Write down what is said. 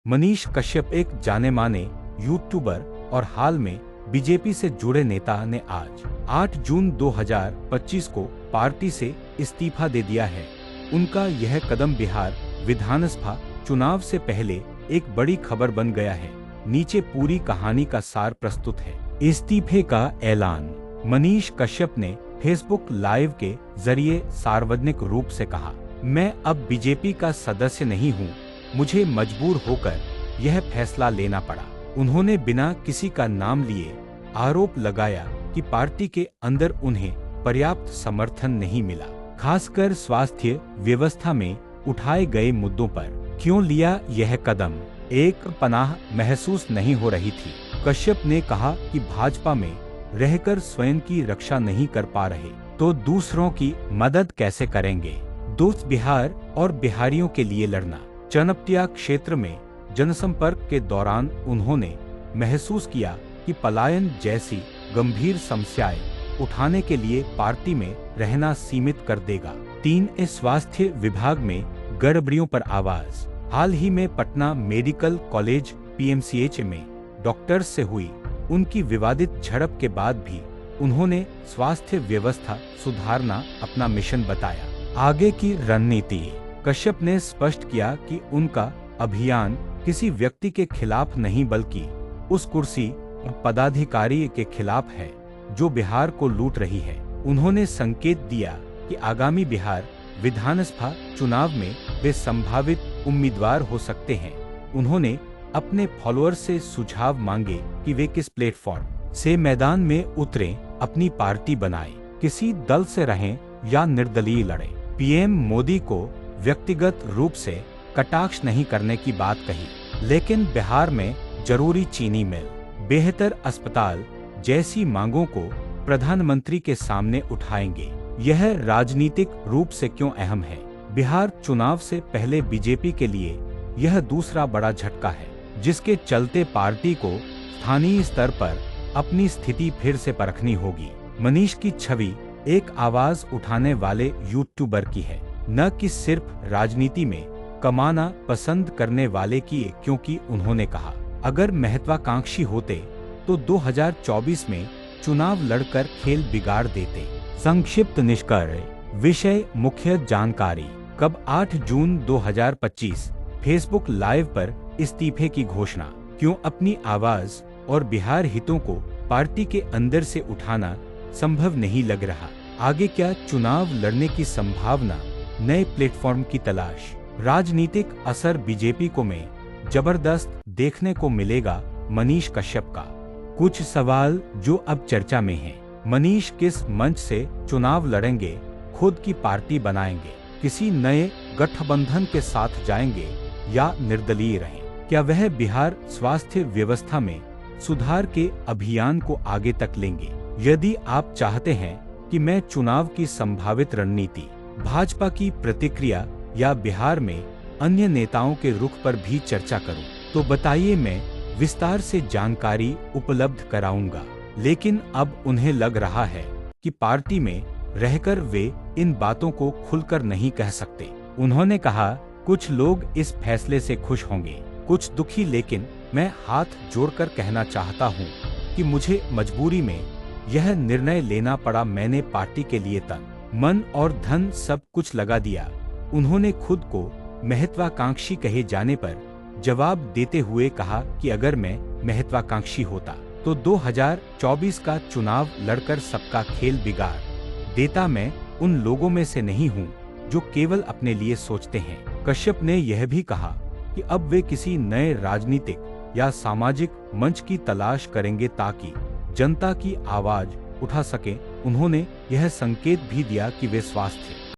मनीष कश्यप एक जाने-माने यूट्यूबर और हाल में बीजेपी से जुड़े नेता ने आज 8 जून 2025 को पार्टी से इस्तीफा दे दिया है। उनका यह कदम बिहार विधानसभा चुनाव से पहले एक बड़ी खबर बन गया है। नीचे पूरी कहानी का सार प्रस्तुत है। इस्तीफे का ऐलान। मनीष कश्यप ने फेसबुक लाइव के जरिए सार्वजनिक रूप से कहा, मैं अब बीजेपी का सदस्य नहीं हूँ। मुझे मजबूर होकर यह फैसला लेना पड़ा। उन्होंने बिना किसी का नाम लिए आरोप लगाया कि पार्टी के अंदर उन्हें पर्याप्त समर्थन नहीं मिला, खासकर स्वास्थ्य व्यवस्था में उठाए गए मुद्दों पर। क्यों लिया यह कदम? एक पनाह महसूस नहीं हो रही थी। कश्यप ने कहा कि भाजपा में रहकर स्वयं की रक्षा नहीं कर पा रहे तो दूसरों की मदद कैसे करेंगे। दोस्त बिहार और बिहारियों के लिए लड़ना। चनपटिया क्षेत्र में जनसंपर्क के दौरान उन्होंने महसूस किया कि पलायन जैसी गंभीर समस्याएं उठाने के लिए पार्टी में रहना सीमित कर देगा। 3 स्वास्थ्य विभाग में गड़बड़ियों पर आवाज। हाल ही में पटना मेडिकल कॉलेज पीएमसीएच में डॉक्टर्स से हुई उनकी विवादित झड़प के बाद भी उन्होंने स्वास्थ्य व्यवस्था सुधारना अपना मिशन बताया। आगे की रणनीति। कश्यप ने स्पष्ट किया कि उनका अभियान किसी व्यक्ति के खिलाफ नहीं बल्कि उस कुर्सी पदाधिकारी के खिलाफ है जो बिहार को लूट रही है। उन्होंने संकेत दिया कि आगामी बिहार विधानसभा चुनाव में वे संभावित उम्मीदवार हो सकते हैं। उन्होंने अपने फॉलोअर्स से सुझाव मांगे कि वे किस प्लेटफॉर्म से मैदान में उतरें, अपनी पार्टी बनाएं, किसी दल से रहें या निर्दलीय लड़ें। पीएम मोदी को व्यक्तिगत रूप से कटाक्ष नहीं करने की बात कही, लेकिन बिहार में जरूरी चीनी मिल, बेहतर अस्पताल जैसी मांगों को प्रधानमंत्री के सामने उठाएंगे। यह राजनीतिक रूप से क्यों अहम है? बिहार चुनाव से पहले बीजेपी के लिए यह दूसरा बड़ा झटका है, जिसके चलते पार्टी को स्थानीय स्तर पर अपनी स्थिति फिर से परखनी होगी। मनीष की छवि एक आवाज उठाने वाले यूट्यूबर की है, न कि सिर्फ राजनीति में कमाना पसंद करने वाले की, क्योंकि उन्होंने कहा, अगर महत्वाकांक्षी होते तो 2024 में चुनाव लड़कर खेल बिगाड़ देते। संक्षिप्त निष्कर्ष। विषय मुख्य जानकारी। कब? 8 जून 2025 फेसबुक लाइव पर इस्तीफे की घोषणा। क्यों? अपनी आवाज और बिहार हितों को पार्टी के अंदर से उठाना संभव नहीं लग रहा। आगे क्या? चुनाव लड़ने की संभावना, नए प्लेटफॉर्म की तलाश। राजनीतिक असर बीजेपी को में जबरदस्त देखने को मिलेगा। मनीष कश्यप का कुछ सवाल जो अब चर्चा में हैं। मनीष किस मंच से चुनाव लड़ेंगे? खुद की पार्टी बनाएंगे, किसी नए गठबंधन के साथ जाएंगे या निर्दलीय रहें? क्या वह बिहार स्वास्थ्य व्यवस्था में सुधार के अभियान को आगे तक लेंगे? यदि आप चाहते हैं कि मैं चुनाव की संभावित रणनीति, भाजपा की प्रतिक्रिया या बिहार में अन्य नेताओं के रुख पर भी चर्चा करूं, तो बताइए, मैं विस्तार से जानकारी उपलब्ध कराऊंगा। लेकिन अब उन्हें लग रहा है कि पार्टी में रहकर वे इन बातों को खुलकर नहीं कह सकते। उन्होंने कहा, कुछ लोग इस फैसले से खुश होंगे, कुछ दुखी, लेकिन मैं हाथ जोड़कर कहना चाहता हूं कि मुझे मजबूरी में यह निर्णय लेना पड़ा। मैंने पार्टी के लिए तन, मन और धन सब कुछ लगा दिया। उन्होंने खुद को महत्वाकांक्षी कहे जाने पर जवाब देते हुए कहा कि अगर मैं महत्वाकांक्षी होता तो 2024 का चुनाव लड़कर सबका खेल बिगाड़ देता। मैं उन लोगों में से नहीं हूं जो केवल अपने लिए सोचते हैं। कश्यप ने यह भी कहा कि अब वे किसी नए राजनीतिक या सामाजिक मंच की तलाश करेंगे ताकि जनता की आवाज उठा सके। उन्होंने यह संकेत भी दिया कि वे स्वास्थ्य